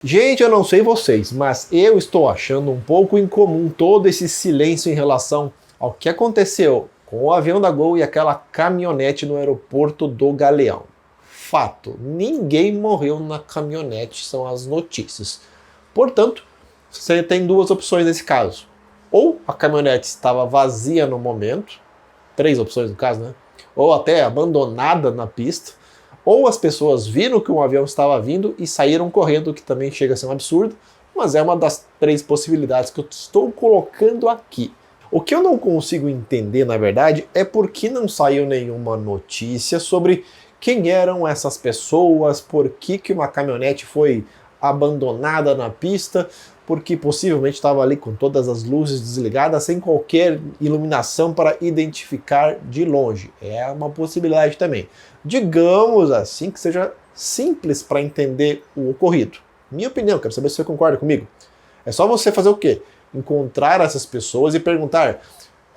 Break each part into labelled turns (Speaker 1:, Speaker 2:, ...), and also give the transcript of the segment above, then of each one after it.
Speaker 1: Gente, eu não sei vocês, mas eu estou achando um pouco incomum todo esse silêncio em relação ao que aconteceu com o avião da Gol e aquela caminhonete no aeroporto do Galeão. Fato, ninguém morreu na caminhonete, são as notícias. Portanto, você tem duas opções nesse caso. Ou a caminhonete estava vazia no momento, três opções no caso, né? Ou até abandonada na pista, ou as pessoas viram que um avião estava vindo e saíram correndo, que também chega a ser um absurdo, mas é uma das três possibilidades que eu estou colocando aqui. O que eu não consigo entender, na verdade, é por que não saiu nenhuma notícia sobre quem eram essas pessoas, por que uma caminhonete foi abandonada na pista, porque possivelmente estava ali com todas as luzes desligadas, sem qualquer iluminação para identificar de longe. É uma possibilidade também. Digamos assim que seja simples para entender o ocorrido. Minha opinião, quero saber se você concorda comigo. É só você fazer o quê? Encontrar essas pessoas e perguntar: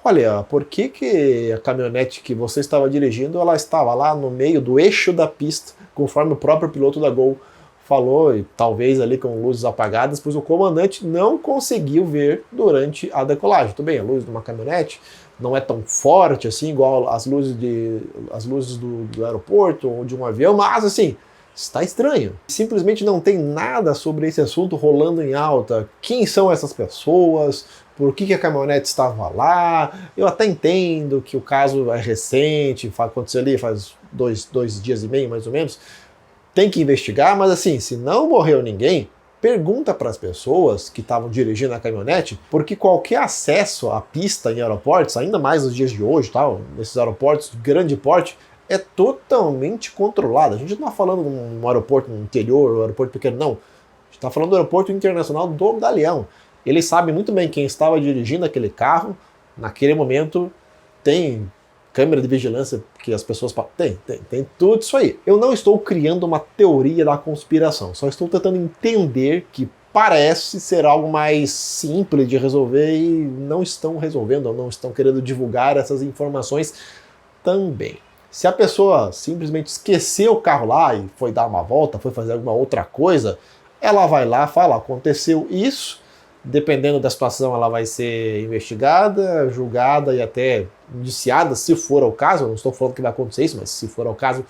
Speaker 1: olha, por que a caminhonete que você estava dirigindo, ela estava lá no meio do eixo da pista, conforme o próprio piloto da Gol falou, e talvez ali com luzes apagadas, pois o comandante não conseguiu ver durante a decolagem. Tudo bem, a luz de uma caminhonete não é tão forte assim, igual as luzes do aeroporto ou de um avião, mas assim, está estranho. Simplesmente não tem nada sobre esse assunto rolando em alta. Quem são essas pessoas? Por que a caminhonete estava lá? Eu até entendo que o caso é recente, aconteceu ali faz dois dias e meio, mais ou menos. Tem que investigar, mas assim, se não morreu ninguém, pergunta para as pessoas que estavam dirigindo a caminhonete, porque qualquer acesso à pista em aeroportos, ainda mais nos dias de hoje, tal, nesses aeroportos de grande porte, é totalmente controlado. A gente não está falando de um aeroporto no interior, um aeroporto pequeno, não. A gente está falando do aeroporto internacional do Galeão. Eles sabem muito bem quem estava dirigindo aquele carro, naquele momento tem câmera de vigilância que as pessoas... Tem tudo isso aí. Eu não estou criando uma teoria da conspiração, só estou tentando entender que parece ser algo mais simples de resolver e não estão resolvendo, ou não estão querendo divulgar essas informações também. Se a pessoa simplesmente esqueceu o carro lá e foi dar uma volta, foi fazer alguma outra coisa, ela vai lá e fala: aconteceu isso. Dependendo da situação, ela vai ser investigada, julgada e até indiciada, se for o caso. Eu não estou falando que vai acontecer isso, mas se for o caso,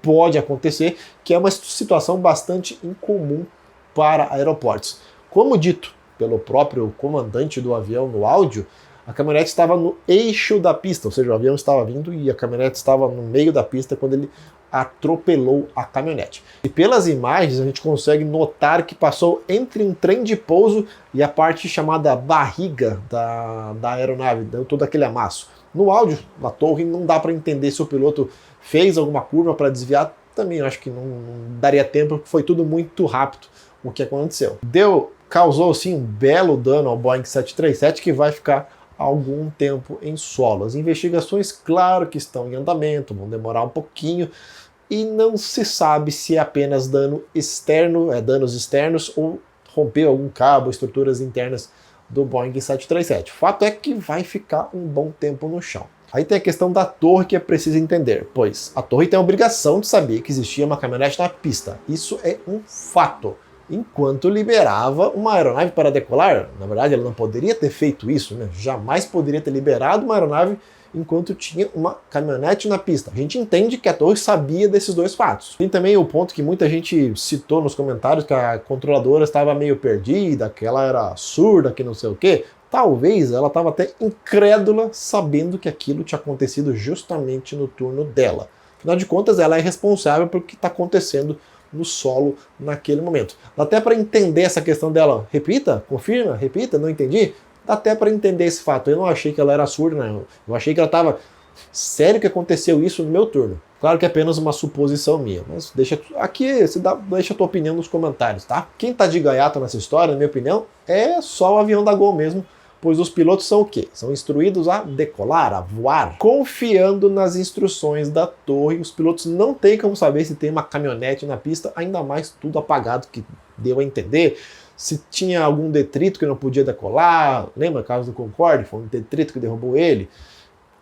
Speaker 1: pode acontecer, que é uma situação bastante incomum para aeroportos. Como dito pelo próprio comandante do avião no áudio, a caminhonete estava no eixo da pista, ou seja, o avião estava vindo e a caminhonete estava no meio da pista quando ele atropelou a caminhonete. E pelas imagens a gente consegue notar que passou entre um trem de pouso e a parte chamada barriga da aeronave, deu todo aquele amasso. No áudio, na torre, não dá para entender se o piloto fez alguma curva para desviar, também acho que não daria tempo, porque foi tudo muito rápido o que aconteceu. Causou sim um belo dano ao Boeing 737 que vai ficar algum tempo em solo. As investigações, claro que estão em andamento, vão demorar um pouquinho, e não se sabe se é apenas dano externo, danos externos, ou rompeu algum cabo, estruturas internas do Boeing 737. O fato é que vai ficar um bom tempo no chão. Aí tem a questão da torre que é preciso entender, pois a torre tem a obrigação de saber que existia uma caminhonete na pista. Isso é um fato. Enquanto liberava uma aeronave para decolar, na verdade ela não poderia ter feito isso, né? Jamais poderia ter liberado uma aeronave enquanto tinha uma caminhonete na pista. A gente entende que a torre sabia desses dois fatos. Tem também o ponto que muita gente citou nos comentários, que a controladora estava meio perdida, que ela era surda, que não sei o quê. Talvez ela estava até incrédula, sabendo que aquilo tinha acontecido justamente no turno dela. Afinal de contas, ela é responsável pelo que está acontecendo no solo naquele momento. Dá até para entender essa questão dela. Repita, confirma, repita, não entendi. Dá até para entender esse fato. Eu não achei que ela era surda, não. Eu achei que ela estava... Sério que aconteceu isso no meu turno? Claro que é apenas uma suposição minha, mas deixa a tua opinião nos comentários, tá? Quem tá de gaiato nessa história, na minha opinião, é só o avião da Gol mesmo, pois os pilotos são o quê? São instruídos a decolar, a voar, confiando nas instruções da torre. Os pilotos não têm como saber se tem uma caminhonete na pista, ainda mais tudo apagado, que deu a entender. Se tinha algum detrito que não podia decolar, lembra o caso do Concorde? Foi um detrito que derrubou ele.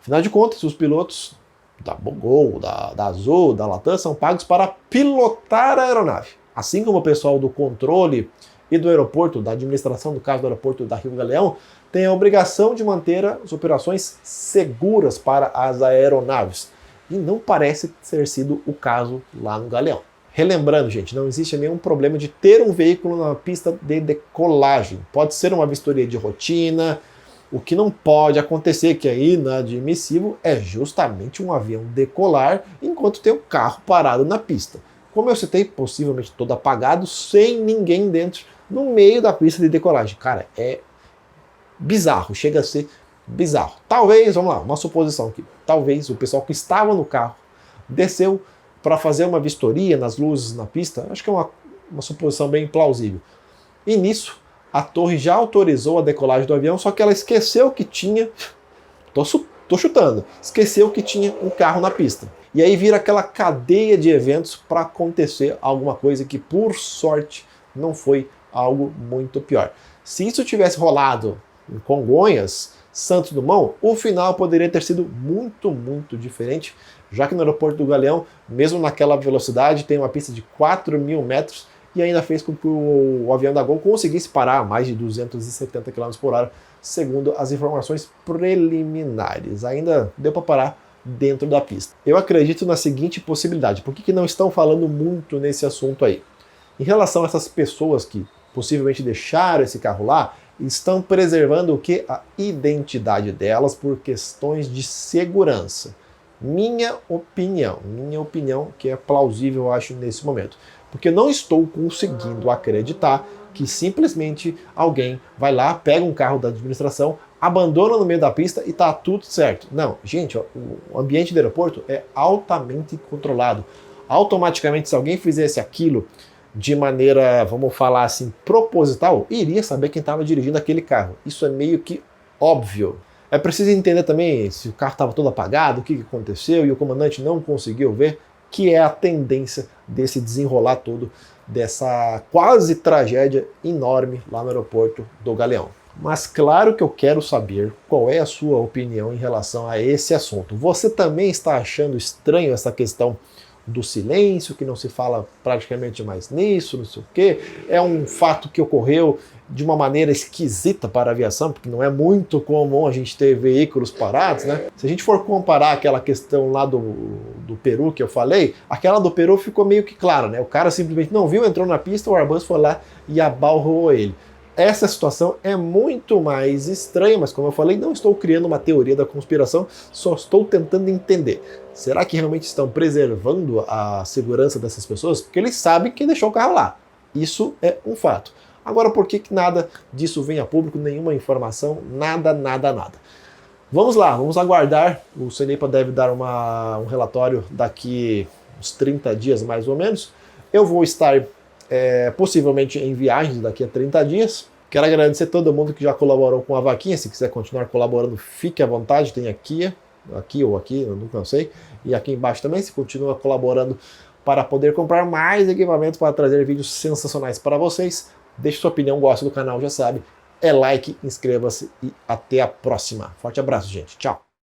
Speaker 1: Afinal de contas, os pilotos da Gol, da Azul, da Latam são pagos para pilotar a aeronave. Assim como o pessoal do controle e do aeroporto, da administração, do caso do aeroporto da Rio Galeão, tem a obrigação de manter as operações seguras para as aeronaves. E não parece ter sido o caso lá no Galeão. Relembrando, gente, não existe nenhum problema de ter um veículo na pista de decolagem. Pode ser uma vistoria de rotina. O que não pode acontecer, que é inadmissível, é justamente um avião decolar enquanto tem um carro parado na pista. Como eu citei, possivelmente todo apagado, sem ninguém dentro, no meio da pista de decolagem. Cara, é bizarro, chega a ser bizarro. Talvez, vamos lá, uma suposição aqui, talvez o pessoal que estava no carro desceu para fazer uma vistoria nas luzes na pista, acho que é uma suposição bem plausível. E nisso, a torre já autorizou a decolagem do avião, só que ela esqueceu que tinha, tô chutando, esqueceu que tinha um carro na pista. E aí vira aquela cadeia de eventos para acontecer alguma coisa que, por sorte, não foi algo muito pior. Se isso tivesse rolado em Congonhas, Santos Dumont, o final poderia ter sido muito, muito diferente, já que no aeroporto do Galeão, mesmo naquela velocidade, tem uma pista de 4.000 metros e ainda fez com que o avião da Gol conseguisse parar a mais de 270 km por hora, segundo as informações preliminares. Ainda deu para parar dentro da pista. Eu acredito na seguinte possibilidade. Por que não estão falando muito nesse assunto aí? Em relação a essas pessoas que possivelmente deixaram esse carro lá, estão preservando o que? A identidade delas por questões de segurança. Minha opinião que é plausível, eu acho, nesse momento. Porque não estou conseguindo acreditar que simplesmente alguém vai lá, pega um carro da administração, abandona no meio da pista e tá tudo certo. Não, gente, ó, o ambiente do aeroporto é altamente controlado. Automaticamente, se alguém fizesse aquilo de maneira, vamos falar assim, proposital, iria saber quem estava dirigindo aquele carro. Isso é meio que óbvio. É preciso entender também se o carro estava todo apagado, o que aconteceu e o comandante não conseguiu ver, que é a tendência desse desenrolar todo, dessa quase tragédia enorme lá no aeroporto do Galeão. Mas claro que eu quero saber qual é a sua opinião em relação a esse assunto. Você também está achando estranho essa questão do silêncio, que não se fala praticamente mais nisso, não sei o quê? É um fato que ocorreu de uma maneira esquisita para a aviação, porque não é muito comum a gente ter veículos parados, né? Se a gente for comparar aquela questão lá do Peru que eu falei, aquela do Peru ficou meio que clara, né? O cara simplesmente não viu, entrou na pista, o Airbus foi lá e abalroou ele. Essa situação é muito mais estranha, mas como eu falei, não estou criando uma teoria da conspiração, só estou tentando entender. Será que realmente estão preservando a segurança dessas pessoas? Porque eles sabem quem deixou o carro lá. Isso é um fato. Agora, por que nada disso vem a público? Nenhuma informação, nada. Vamos lá, vamos aguardar. O CENEPA deve dar um relatório daqui uns 30 dias, mais ou menos. Eu vou estar possivelmente em viagens daqui a 30 dias. Quero agradecer a todo mundo que já colaborou com a vaquinha. Se quiser continuar colaborando, fique à vontade. Tem aqui ou aqui, eu nunca sei. E aqui embaixo também, se continua colaborando para poder comprar mais equipamentos para trazer vídeos sensacionais para vocês. Deixe sua opinião, gosta do canal, já sabe. É like, inscreva-se e até a próxima. Forte abraço, gente. Tchau.